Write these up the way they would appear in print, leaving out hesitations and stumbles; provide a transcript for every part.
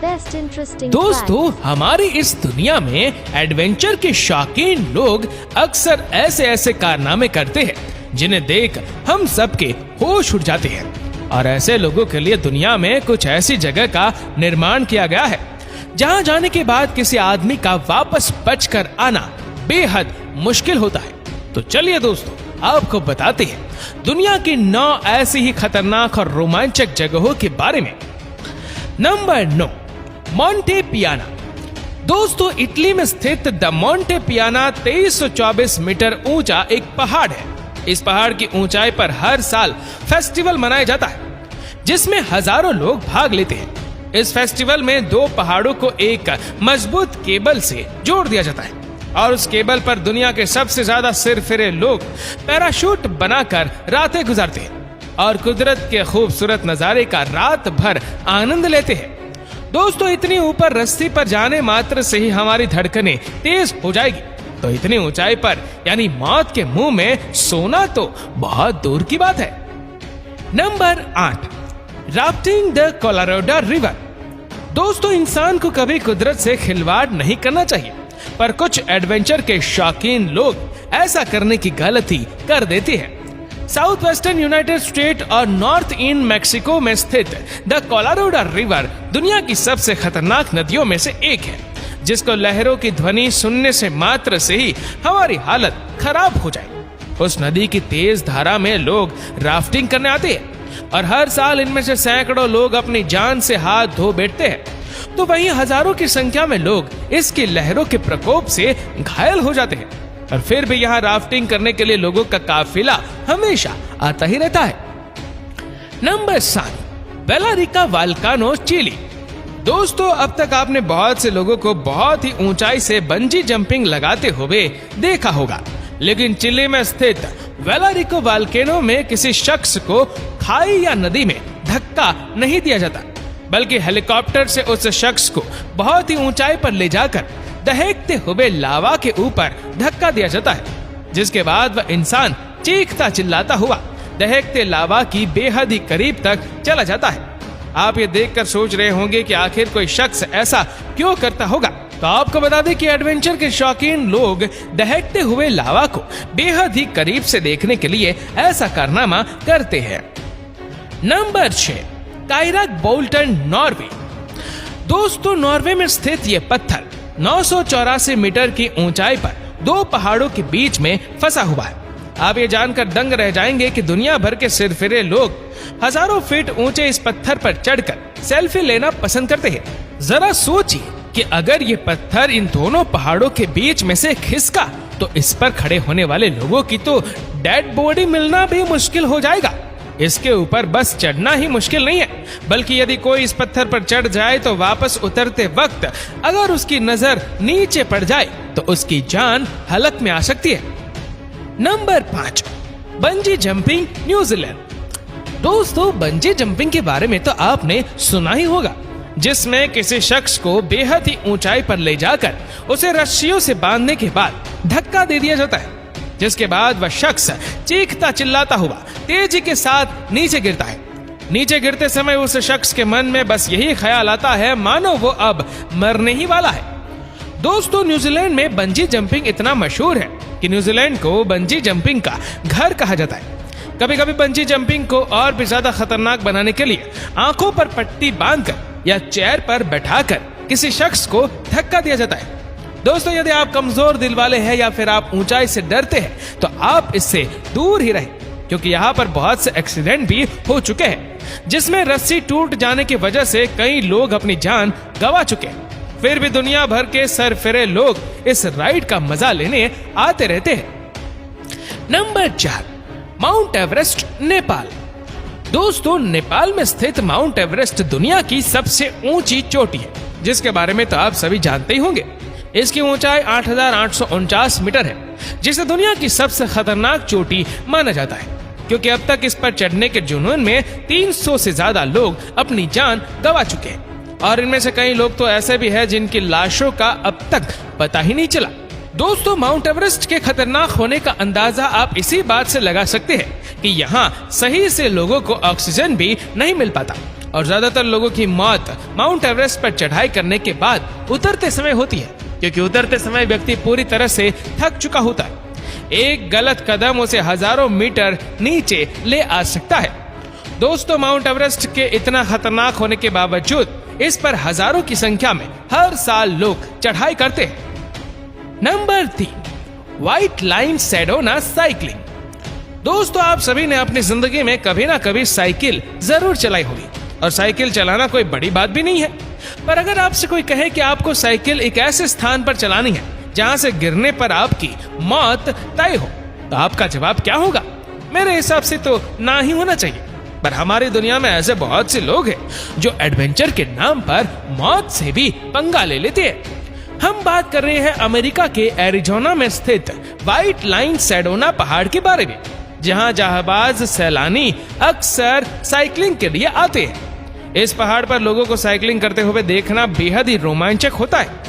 best interesting दोस्तों, facts. हमारी इस दुनिया में एडवेंचर के शौकीन लोग अक्सर ऐसे ऐसे कारनामे करते हैं जिन्हें देख हम सबके होश उड़ जाते हैं। और ऐसे लोगों के लिए दुनिया में कुछ ऐसी जगह का निर्माण किया गया है जहां जाने के बाद किसी आदमी का वापस बचकर आना बेहद मुश्किल होता है। तो चलिए दोस्तों, आपको बताते हैं दुनिया की 9 ऐसी ही खतरनाक और रोमांचक जगहों के बारे में। नंबर 9, मोंटे पियाना। दोस्तों, इटली में स्थित द मोंटे पियाना 2324 मीटर ऊंचा एक पहाड़ है। इस पहाड़ की ऊंचाई पर हर साल फेस्टिवल मनाया जाता है जिसमें हजारों लोग भाग लेते हैं। इस फेस्टिवल में 2 पहाड़ों को एक मजबूत केबल से जोड़ दिया जाता है और उस केबल पर दुनिया के सबसे ज्यादा सिरफिरे लोग पैराशूट बनाकर रातें गुजारते हैं और कुदरत के खूबसूरत नजारे का रात भर आनंद लेते हैं। दोस्तों, इतनी ऊपर रस्सी पर जाने मात्र से ही हमारी धड़कनें तेज हो जाएगी, तो इतनी ऊंचाई पर यानी मौत के मुंह में सोना तो बहुत दूर की बात है। Number 8, rafting the Colorado river. दोस्तों, इंसान को कभी कुदरत से खिलवाड़ नहीं करना चाहिए, पर कुछ एडवेंचर के शौकीन लोग ऐसा करने की गलती कर देते हैं। साउथ वेस्टर्न यूनाइटेड स्टेट और नॉर्थ ईस्ट मैक्सिको में स्थित द कोलोराडो रिवर दुनिया की सबसे खतरनाक नदियों में से एक है, जिसको लहरों की ध्वनि सुनने से मात्र से ही हमारी हालत खराब हो जाए। उस नदी की तेज धारा में लोग राफ्टिंग करने आते हैं और हर साल इनमें से सैकड़ों लोग अपनी जान से हाथ धो बैठते हैं, तो वहीं हजारों की संख्या में लोग इसकी लहरों के प्रकोप से घायल हो जाते हैं। और फिर भी यहाँ राफ्टिंग करने के लिए लोगों का काफिला हमेशा आता ही रहता है। Number 7, Villarrica volcano, Chile. दोस्तों, अब तक आपने बहुत से लोगों को बहुत ही ऊंचाई से बंजी जंपिंग लगाते हुए देखा होगा, लेकिन चिली में स्थित वेलारिका वोल्केनो में किसी शख्स को खाई या नदी में धक्का नहीं दिया जाता, बल्कि हेलीकॉप्टर से उस शख्स को बहुत ही ऊंचाई पर ले जाकर दहकते हुए लावा के ऊपर धक्का दिया जाता है, जिसके बाद वह इंसान चीखता चिल्लाता हुआ दहकते लावा की बेहद ही करीब तक चला जाता है। आप ये देखकर सोच रहे होंगे कि आखिर कोई शख्स ऐसा क्यों करता होगा, तो आपको बता दें कि एडवेंचर के शौकीन लोग दहकते हुए लावा को बेहद ही करीब से देखने के लिए ऐसा कारनामा करते हैं। Number 6, Kjeragbolten, Norway. दोस्तों, नॉर्वे में स्थित ये पत्थर 984 मीटर की ऊंचाई पर 2 पहाड़ों के बीच में फंसा हुआ है। आप ये जानकर दंग रह जाएंगे कि दुनिया भर के सिरफिरे लोग हजारों फीट ऊंचे इस पत्थर पर चढ़कर सेल्फी लेना पसंद करते हैं। जरा सोचिए कि अगर ये पत्थर इन दोनों पहाड़ों के बीच में से खिसका तो इस पर खड़े होने वाले लोगों की तो डेड बॉडी मिलना भी मुश्किल हो जाएगा। इसके ऊपर बस चढ़ना ही मुश्किल नहीं है, बल्कि यदि कोई इस पत्थर पर चढ़ जाए तो वापस उतरते वक्त अगर उसकी नजर नीचे पड़ जाए तो उसकी जान हलक में आ सकती है। Number 5, bungee jumping, New Zealand. दोस्तों, बंजी जंपिंग के बारे में तो आपने सुना ही होगा, जिसमें किसी शख्स को बेहद ही ऊंचाई पर ले जाकर उसे रस्सियों से बांधने के बाद धक्का दे दिया जाता है, जिसके बाद वह शख्स चीखता चिल्लाता हुआ तेजी के साथ नीचे गिरता है। नीचे गिरते समय उस शख्स के मन में बस यही ख्याल आता है मानो वो अब मरने ही वाला है। दोस्तों, न्यूजीलैंड में बंजी जंपिंग इतना मशहूर है कि न्यूजीलैंड को बंजी जंपिंग का घर कहा जाता है। कभी कभी बंजी जंपिंग को और भी ज्यादा खतरनाक बनाने के लिए आंखों पर पट्टी बांधकर या चेयर पर बैठाकर किसी शख्स को धक्का दिया जाता है। दोस्तों, यदि आप कमजोर दिल वाले हैं या फिर आप ऊंचाई से डरते हैं तो आप इससे दूर ही रहें, क्योंकि यहाँ पर बहुत से एक्सीडेंट भी हो चुके हैं जिसमें रस्सी टूट जाने की वजह से कई लोग अपनी जान गंवा चुके हैं। फिर भी दुनिया भर के सरफिरे लोग इस राइड का मजा लेने आते रहते हैं। Number 4, mount Everest, Nepal. दोस्तों, नेपाल में स्थित माउंट एवरेस्ट दुनिया की सबसे ऊंची चोटी है, जिसके बारे में तो आप सभी जानते ही होंगे। इसकी ऊंचाई 8,849 मीटर है, जिसे दुनिया की सबसे खतरनाक चोटी माना जाता है, क्योंकि अब तक इस पर चढ़ने के जुनून में 300 से ज्यादा लोग अपनी जान गंवा चुके हैं, और इनमें से कई लोग तो ऐसे भी हैं जिनकी लाशों का अब तक पता ही नहीं चला। दोस्तों, माउंट एवरेस्ट के खतरनाक होने का अंदाजा आप इसी बात से लगा सकते हैं कि यहाँ सही से लोगों को ऑक्सीजन भी नहीं मिल पाता, और ज्यादातर लोगों की मौत माउंट एवरेस्ट पर चढ़ाई करने के बाद उतरते समय होती है, क्योंकि उतरते समय व्यक्ति पूरी तरह से थक चुका होता है। एक गलत कदम उसे हजारों मीटर नीचे ले आ सकता है। दोस्तों, माउंट एवरेस्ट के इतना खतरनाक होने के बावजूद इस पर हजारों की संख्या में हर साल लोग चढ़ाई करते हैं। Number 3, white line Sedona cycling. दोस्तों, आप सभी ने अपनी जिंदगी में कभी ना कभी साइकिल जरूर चलाई होगी, और साइकिल चलाना कोई बड़ी बात भी नहीं है। पर अगर आपसे कोई कहे कि आपको साइकिल एक ऐसे स्थान पर चलानी है जहां से गिरने पर आपकी मौत तय हो, तो आपका जवाब क्या होगा? मेरे हिसाब से तो ना ही होना चाहिए। पर हमारी दुनिया में ऐसे बहुत से लोग हैं जो एडवेंचर के नाम पर मौत से भी पंगा ले लेते हैं। हम बात कर रहे हैं अमेरिका के एरिजोना में स्थित व्हाइट लाइन सेडोना पहाड़ के बारे में, जहां जहाबाज सैलानी अक्सर साइकिलिंग के लिए आते हैं। इस पहाड़ पर लोगों को साइकिलिंग करते हुए देखना बेहद ही रोमांचक होता है।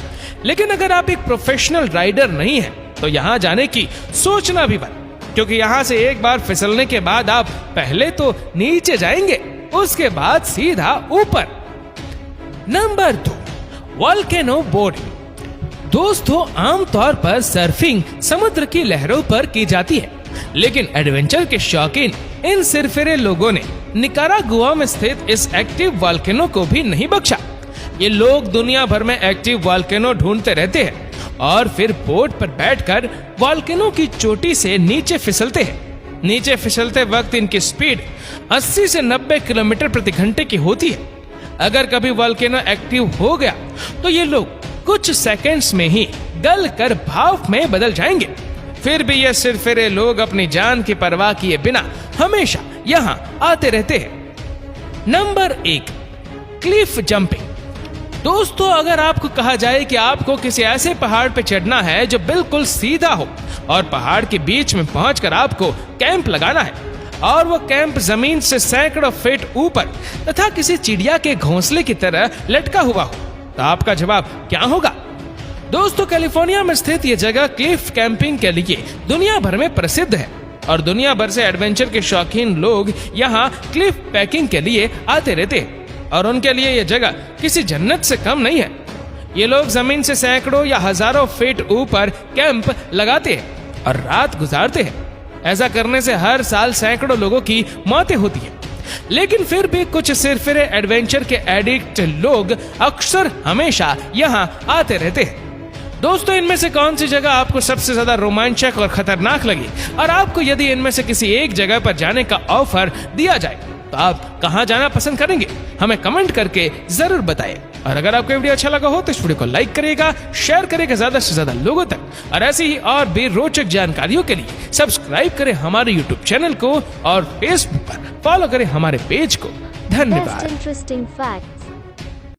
लेकिन अगर आप एक प्रोफेशनल राइडर नहीं हैं, तो यहाँ जाने की सोचना भी बंद, क्योंकि यहाँ से एक बार फिसलने के बाद आप पहले तो नीचे जाएंगे, उसके बाद सीधा ऊपर। Number 2, volcano boarding. दोस्तों, आमतौर पर सर्फिंग समुद्र की लहरों पर की जाती है, लेकिन एडवेंचर के शौकीन इन सिरफिरे लोगों ने निकारागुआ में स्थित इस एक्टिव वोल्केनो को भी नहीं बख्शा। ये लोग दुनिया भर में एक्टिव वोल्केनो ढूंढते रहते हैं और फिर बोट पर बैठकर वोल्केनो की चोटी से नीचे फिसलते हैं। नीचे फिसलते वक्त इनकी स्पीड 80 से 90 किलोमीटर प्रति घंटे की होती है। अगर कभी वोल्केनो एक्टिव हो गया तो ये लोग कुछ सेकंड्स में ही गल कर भाप में बदल जाएंगे। फिर भी ये सिरफिरे लोग अपनी जान की परवाह किए बिना हमेशा यहाँ आते रहते हैं। Number 1, Cliff jumping. दोस्तों, अगर आपको कहा जाए कि आपको किसी ऐसे पहाड़ पर चढ़ना है जो बिल्कुल सीधा हो और पहाड़ के बीच में पहुंचकर आपको कैंप लगाना है, और वो कैंप जमीन से सैकड़ों फीट ऊपर तथा किसी चिड़िया के घोंसले की तरह लटका हुआ हो, तो आपका जवाब क्या होगा? दोस्तों, कैलिफोर्निया में स्थित ये जगह क्लिफ कैंपिंग के लिए दुनिया भर में प्रसिद्ध है, और दुनिया भर से एडवेंचर के शौकीन लोग यहाँ क्लिफ पैकिंग के लिए आते रहते हैं, और उनके लिए ये जगह किसी जन्नत से कम नहीं है। ये लोग जमीन से सैकड़ों या हजारों फीट ऊपर कैंप लगाते हैं और रात गुजारते हैं। ऐसा करने से हर साल सैकड़ों लोगों की मौतें होती हैं। लेकिन फिर भी कुछ सिरफिरे एडवेंचर के एडिक्ट लोग अक्सर हमेशा यहाँ आते रहते हैं। दोस्तों, इनमें से कौन सी जगह आपको सबसे ज्यादा रोमांचक और खतरनाक लगी? और आपको यदि इनमें से किसी एक जगह पर जाने का ऑफर दिया जाए, तो आप कहां जाना पसंद करेंगे? हमें कमेंट करके जरूर बताएं। और अगर आपको वीडियो अच्छा लगा हो तो इस वीडियो को लाइक करिएगा, शेयर करिएगा ज्यादा से ज्यादा लोगों तक, और ऐसी ही और भी रोचक जानकारियों के लिए सब्सक्राइब करें हमारे यूट्यूब चैनल को और फेसबुक पर फॉलो करें हमारे पेज को। धन्यवाद।